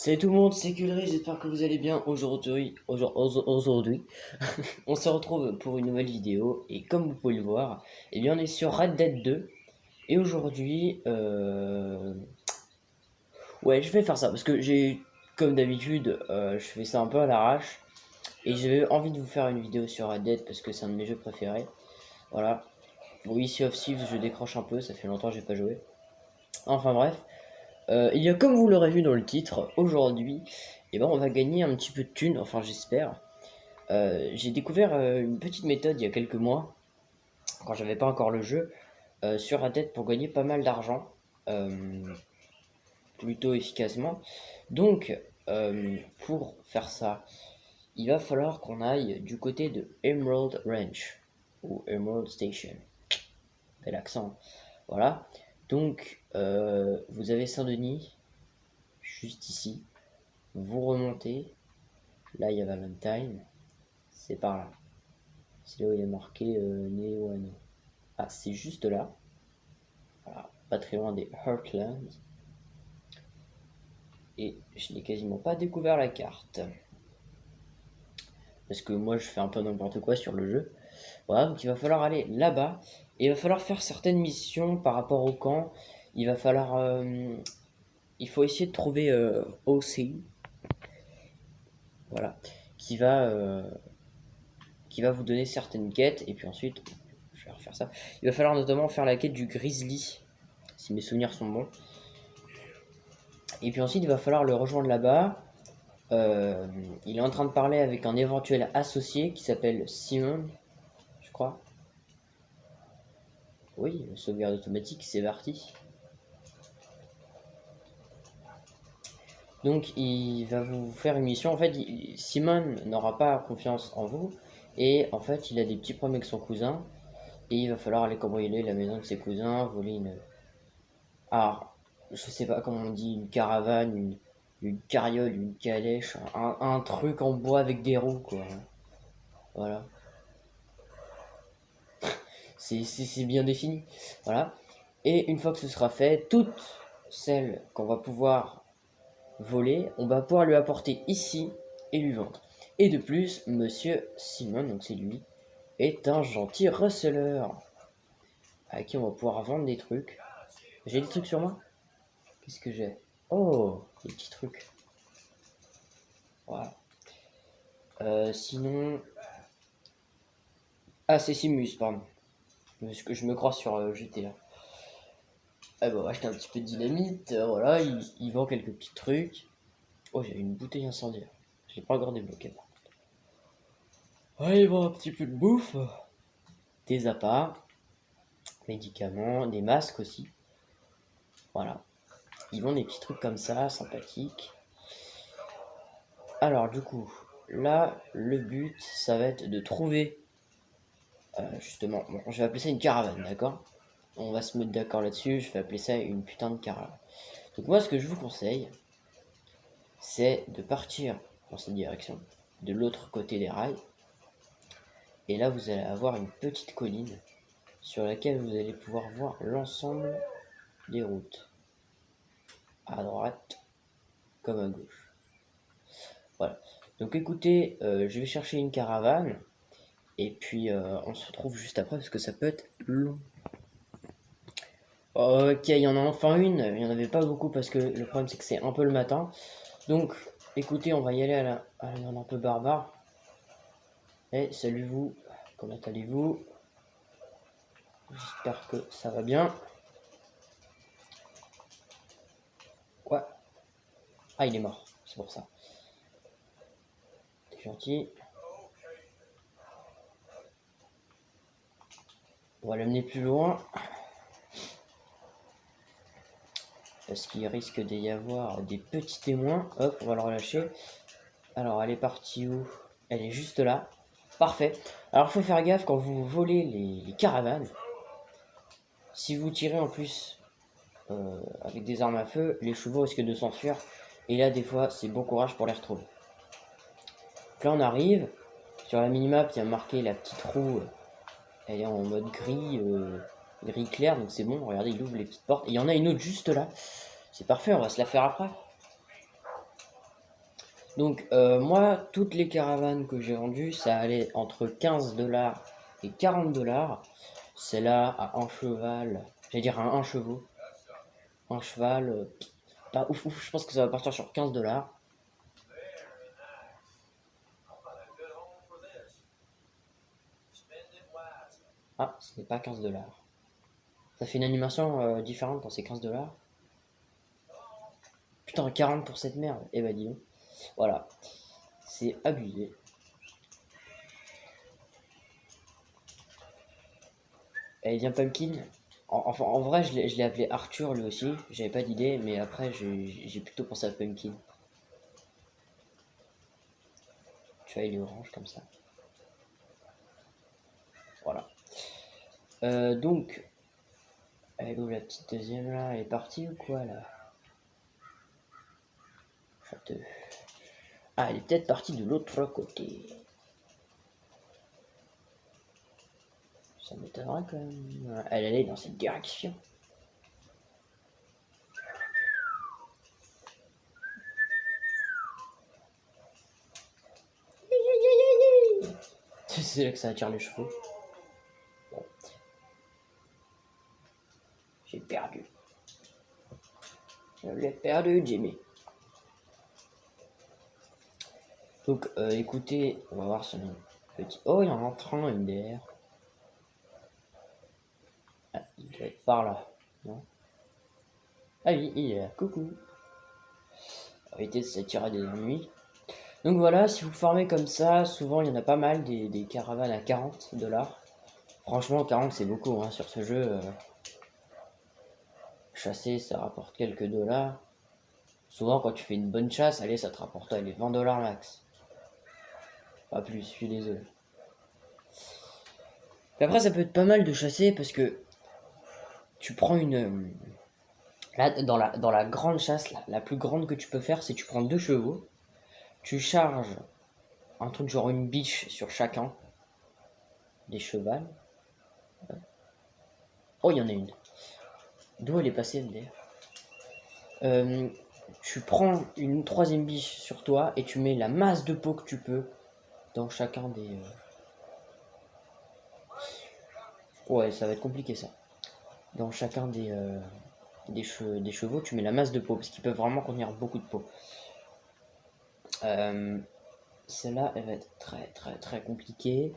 Salut tout le monde, c'est Culry, j'espère que vous allez bien aujourd'hui. On se retrouve pour une nouvelle vidéo et comme vous pouvez le voir, eh bien on est sur Red Dead 2 et aujourd'hui, ouais je vais faire ça parce que comme d'habitude, je fais ça un peu à l'arrache et j'avais envie de vous faire une vidéo sur Red Dead parce que c'est un de mes jeux préférés. Voilà, oui Sea of Thieves je décroche un peu, ça fait longtemps que j'ai pas joué. Enfin bref. Il y a comme vous l'aurez vu dans le titre, aujourd'hui, on va gagner un petit peu de thunes, enfin j'espère. J'ai découvert une petite méthode il y a quelques mois, quand j'avais pas encore le jeu, sur Reddit pour gagner pas mal d'argent, euh, plutôt efficacement. Donc, pour faire ça, il va falloir qu'on aille du côté de Emerald Ranch, ou Emerald Station. Bel accent. Voilà. Donc, vous avez Saint-Denis, juste ici. Vous remontez. Là, il y a Valentine. C'est par là. C'est là où il est marqué Néoano. Ah, c'est juste là. Voilà. Pas très loin des Heartlands. Et je n'ai quasiment pas découvert la carte. Parce que moi, je fais un peu n'importe quoi sur le jeu. Voilà, donc il va falloir aller là-bas. Et il va falloir faire certaines missions par rapport au camp. Il va falloir... il faut essayer de trouver OC. Voilà. Qui va... qui va vous donner certaines quêtes. Et puis ensuite, je vais refaire ça. Il va falloir notamment faire la quête du Grizzly, si mes souvenirs sont bons. Et puis ensuite, il va falloir le rejoindre là-bas. Il est en train de parler avec un éventuel associé qui s'appelle Simon, je crois. Oui, sauvegarde automatique, c'est parti. Donc il va vous faire une mission. En fait, Simon n'aura pas confiance en vous. Et en fait, il a des petits problèmes avec son cousin. Et il va falloir aller cambrioler la maison de ses cousins, voler une... Alors, je sais pas comment on dit, une caravane, une carriole, une calèche, un truc en bois avec des roues, quoi. Voilà. C'est bien défini. Voilà. Et une fois que ce sera fait, toutes celles qu'on va pouvoir voler, on va pouvoir lui apporter ici et lui vendre. Et de plus, monsieur Simon, donc c'est lui, est un gentil receleur à qui on va pouvoir vendre des trucs. J'ai des trucs sur moi? Qu'est-ce que j'ai? Oh, des petits trucs. Voilà. Sinon... Ah, c'est Simus, pardon. Parce que je me crois sur GTA. Ah bah, on va acheter un petit peu de dynamite, voilà, il vend quelques petits trucs. Oh, j'ai une bouteille incendiaire. Je l'ai pas encore débloqué par contre. Ouais, il vend un petit peu de bouffe, des appâts, médicaments, des masques aussi. Voilà. Ils vendent des petits trucs comme ça, sympathiques. Alors du coup, là, le but, ça va être de trouver, justement, bon, je vais appeler ça une caravane, d'accord? On va se mettre d'accord là-dessus, je vais appeler ça une putain de caravane. Donc moi, ce que je vous conseille, c'est de partir dans cette direction, de l'autre côté des rails. Et là, vous allez avoir une petite colline sur laquelle vous allez pouvoir voir l'ensemble des routes, à droite comme à gauche. Voilà. Donc écoutez, je vais chercher une caravane et puis on se retrouve juste après parce que ça peut être long. Ok, il y en a enfin une. Il n'y en avait pas beaucoup parce que le problème c'est que c'est un peu le matin. Donc écoutez, on va y aller à un peu barbare. Et salut vous, comment allez-vous? J'espère que ça va bien. Quoi? Ah, il est mort, c'est pour ça. T'es gentil. On va l'amener plus loin. Parce qu'il risque d'y avoir des petits témoins. Hop, on va le relâcher. Alors, elle est partie où? Elle est juste là. Parfait. Alors, il faut faire gaffe quand vous volez les caravanes. Si vous tirez en plus avec des armes à feu, les chevaux risquent de s'enfuir. Et là, des fois, c'est bon courage pour les retrouver. Donc là, on arrive. Sur la minimap, il y a marqué la petite roue. Elle est en mode gris, gris clair. Donc c'est bon. Regardez, il ouvre les petites portes. Et il y en a une autre juste là. C'est parfait, on va se la faire après. Donc moi, toutes les caravanes que j'ai vendues, ça allait entre 15 $ et 40 $. C'est là à un cheval, j'allais dire à un chevaux, un cheval, pas ouf ouf, je pense que ça va partir sur 15 $. Ah, ce n'est pas 15 $. Ça fait une animation différente quand c'est 15 $. Putain, 40 pour cette merde. Eh ben dis donc. Voilà. C'est abusé. Et vient Pumpkin. Enfin, en vrai, je l'ai appelé Arthur lui aussi. J'avais pas d'idée, mais après, j'ai plutôt pensé à Pumpkin. Tu vois, il est orange comme ça. Voilà. Donc, elle est où la petite deuxième là? Elle est partie ou quoi là? Château. Ah, elle est peut-être partie de l'autre côté. Ça m'étonnerait quand même. Elle allait dans cette direction. C'est là que ça attire les chevaux. Bon. J'ai perdu. Je l'ai perdu, Jimmy. Donc, écoutez, on va voir son petit... Oh, il y en a un train MDR. Ah, il doit être par là, non? Ah oui, il est là. Coucou. Arrêtez de s'attirer des ennuis. Donc voilà, si vous formez comme ça, souvent il y en a pas mal des caravanes à 40 $. Franchement, 40 c'est beaucoup hein, sur ce jeu. Chasser, ça rapporte quelques dollars. Souvent, quand tu fais une bonne chasse, allez, ça te rapporte les 20 $ max. Pas plus, je suis désolé. Et après, ça peut être pas mal de chasser parce que tu prends une. Là, dans la grande chasse, la plus grande que tu peux faire, c'est tu prends 2 chevaux, tu charges un truc genre une biche sur chacun des chevals. Oh, il y en a une. D'où elle est passée, MDR? Tu prends une troisième biche sur toi et tu mets la masse de peau que tu peux dans chacun des. Ouais, ça va être compliqué ça. Dans chacun des chevaux, tu mets la masse de peau parce qu'ils peuvent vraiment contenir beaucoup de peau. Celle-là, elle va être très très très compliquée.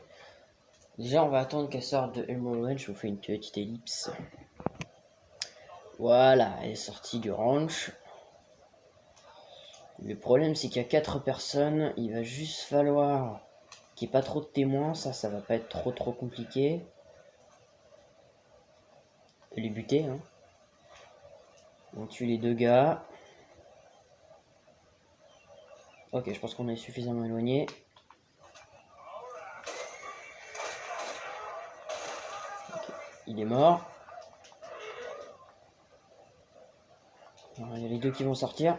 Déjà, on va attendre qu'elle sorte de Emerald Ranch. Je vous fais une petite ellipse. Voilà, elle est sortie du ranch. Le problème, c'est qu'il y a 4 personnes. Il va juste falloir qu'il n'y ait pas trop de témoins. Ça va pas être trop compliqué. Les buter, hein. On tue les 2 gars. Ok, je pense qu'on est suffisamment éloigné. Okay. Il est mort. Alors, il y a les 2 qui vont sortir.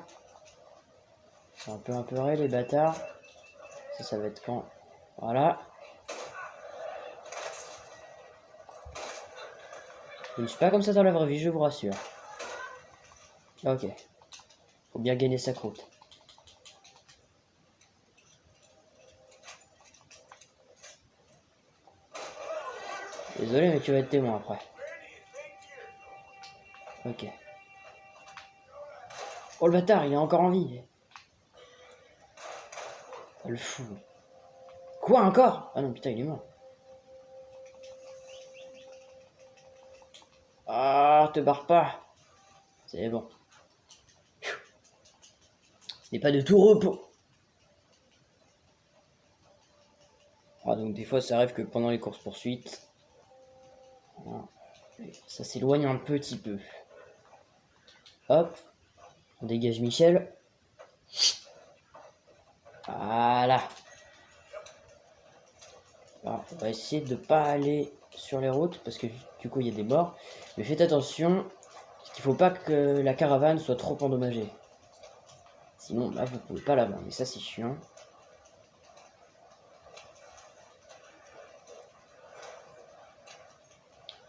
C'est un peu apeuré les bâtards. Ça va être quand? Voilà. Je ne suis pas comme ça dans la vraie vie, je vous rassure. Ok. Faut bien gagner sa croûte. Désolé, mais tu vas être témoin après. Ok. Oh le bâtard, il est encore en vie. Oh, le fou. Quoi encore? Ah non, putain, il est mort. Ah, te barre pas. C'est bon. Ce n'est pas de tout repos. Ah, donc des fois, ça arrive que pendant les courses-poursuites, ça s'éloigne un petit peu. Hop. On dégage Michel. Voilà. Alors, on va essayer de ne pas aller sur les routes parce que du coup il y a des morts. Mais faites attention, parce qu'il ne faut pas que la caravane soit trop endommagée. Sinon là vous pouvez pas la vendre. Et ça c'est chiant.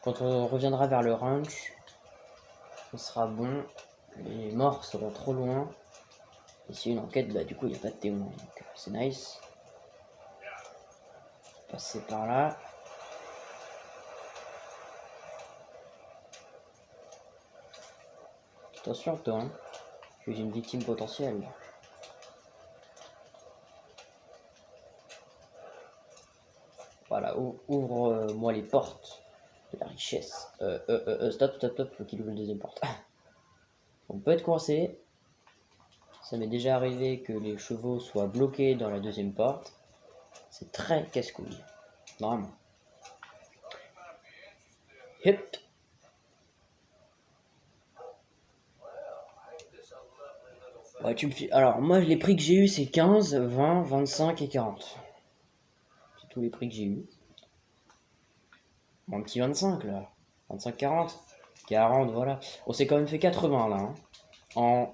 Quand on reviendra vers le ranch, ce sera bon. Les morts seront trop loin. Et si une enquête, bah du coup il n'y a pas de témoin, donc c'est nice. Passer par là. Attention toi, hein, que j'ai une victime potentielle. Voilà, ouvre-moi les portes de la richesse. Stop, faut qu'il ouvre une deuxième porte. On peut être coincé. Ça m'est déjà arrivé que les chevaux soient bloqués dans la deuxième porte. C'est très casse-couille. Vraiment. Hip. Ouais, tu me files. Alors, moi, les prix que j'ai eu, c'est 15, 20, 25 et 40. C'est tous les prix que j'ai eu. Un petit 25 là. 25, 40. 40, voilà. On s'est quand même fait 80 là. Hein.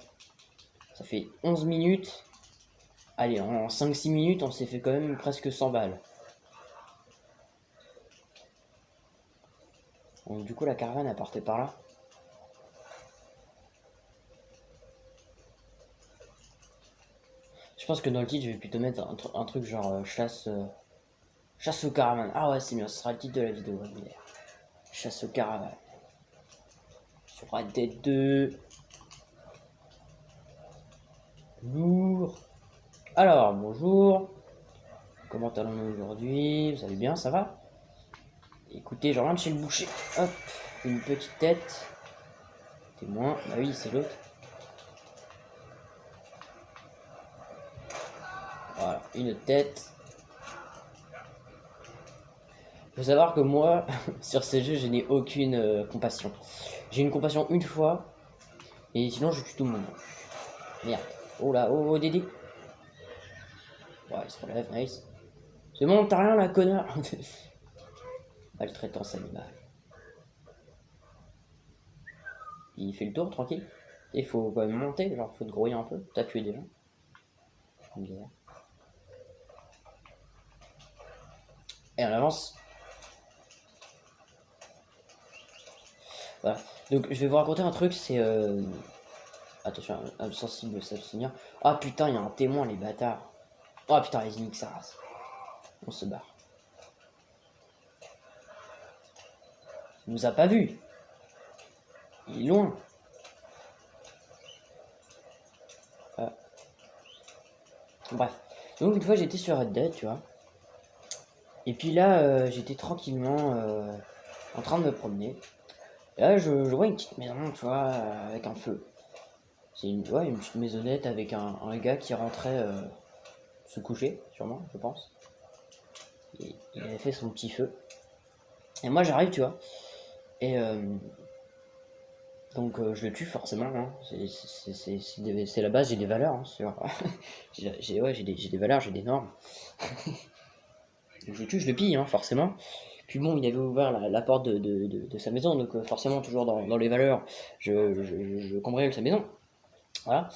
Ça fait 11 minutes. Allez, en 5-6 minutes, on s'est fait quand même presque 100 balles. Donc, du coup, la caravane, elle partait par là. Je pense que dans le titre, je vais plutôt mettre un truc genre chasse aux caravanes. Ah ouais, c'est bien, ce sera le titre de la vidéo. Chasse aux caravanes. Sur Red Dead 2. Lourd. Alors, bonjour. Comment allons-nous aujourd'hui? Vous allez bien, ça va? Écoutez, je rentre chez le boucher. Hop, une petite tête. Témoin. Bah oui, c'est l'autre. Voilà, une tête. Faut savoir que moi, sur ces jeux, je n'ai aucune compassion. J'ai une compassion une fois, et sinon je tue tout le monde. Merde. Oh là, oh Dédé. Ouais, il se relève, nice. C'est bon, t'as rien là, connard. Maltraitance animale. Il fait le tour, tranquille. Il faut quand même monter, genre, faut te grouiller un peu. T'as tué des gens. Et on avance. Voilà. Donc, je vais vous raconter un truc, c'est... Attention, insensible, s'abstenir. Ah putain, il y a un témoin, les bâtards. Oh putain, les nique sa race. On se barre. Il nous a pas vu. Il est loin. Ah. Bref. Donc une fois j'étais sur Red Dead, tu vois. Et puis là, j'étais tranquillement en train de me promener. Et là, je vois une petite maison, tu vois, avec un feu. C'est une petite maisonnette avec un gars qui rentrait se coucher, sûrement, je pense. Et il avait fait son petit feu. Et moi j'arrive, tu vois. Et donc je le tue forcément. Hein. C'est la base, j'ai des valeurs. Hein, j'ai des valeurs, j'ai des normes. Donc, je le tue, je le pille, hein, forcément. Puis bon, il avait ouvert la porte de sa maison, donc forcément, toujours dans les valeurs, je cambriole sa maison. Voilà.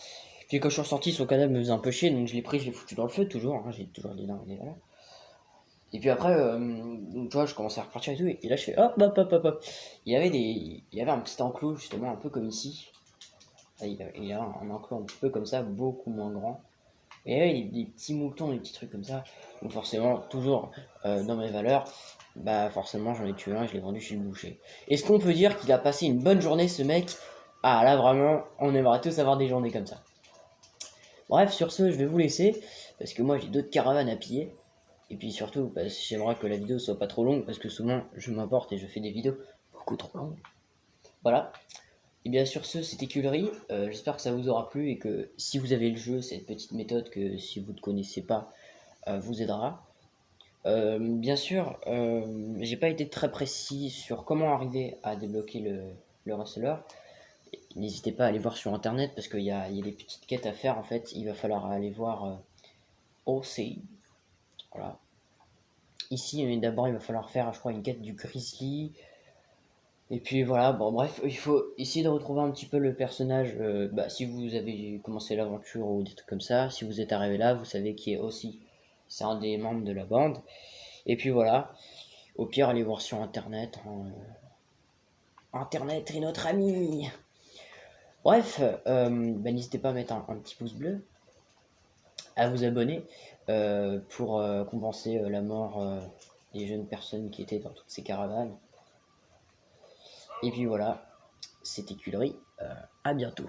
Puis quand je suis ressorti, son cadavre me faisait un peu chier, donc je l'ai pris, je l'ai foutu dans le feu, toujours. Hein, j'ai toujours des valeurs. Et puis après, donc, tu vois, je commençais à repartir et tout, et là je fais hop. Il y avait un petit enclos, justement, un peu comme ici. Il y a un enclos un petit peu comme ça, beaucoup moins grand. Et là, il y a des petits moutons, des petits trucs comme ça. Donc forcément, toujours dans mes valeurs, bah forcément j'en ai tué un et je l'ai vendu chez le boucher. Est-ce qu'on peut dire qu'il a passé une bonne journée ce mec? Ah là vraiment, on aimerait tous avoir des journées comme ça. Bref, sur ce, je vais vous laisser, parce que moi j'ai d'autres caravanes à piller. Et puis surtout, bah, j'aimerais que la vidéo soit pas trop longue, parce que souvent je m'emporte et je fais des vidéos beaucoup trop longues. Voilà. Et bien sur ce, c'était Culery. J'espère que ça vous aura plu et que si vous avez le jeu, cette petite méthode que si vous ne connaissez pas, vous aidera. Bien sûr, j'ai pas été très précis sur comment arriver à débloquer le Rustler. N'hésitez pas à aller voir sur internet parce qu'il y a des petites quêtes à faire en fait. Il va falloir aller voir OC. Voilà. Ici, d'abord, il va falloir faire, je crois, une quête du Grizzly. Et puis voilà, bon bref, il faut essayer de retrouver un petit peu le personnage. Si vous avez commencé l'aventure ou des trucs comme ça, si vous êtes arrivé là, vous savez qui est aussi. C'est un des membres de la bande. Et puis voilà, au pire, allez voir sur internet. Hein. Internet est notre ami. Bref, n'hésitez pas à mettre un petit pouce bleu. à vous abonner pour compenser la mort des jeunes personnes qui étaient dans toutes ces caravanes. Et puis voilà, c'était Culery, à bientôt.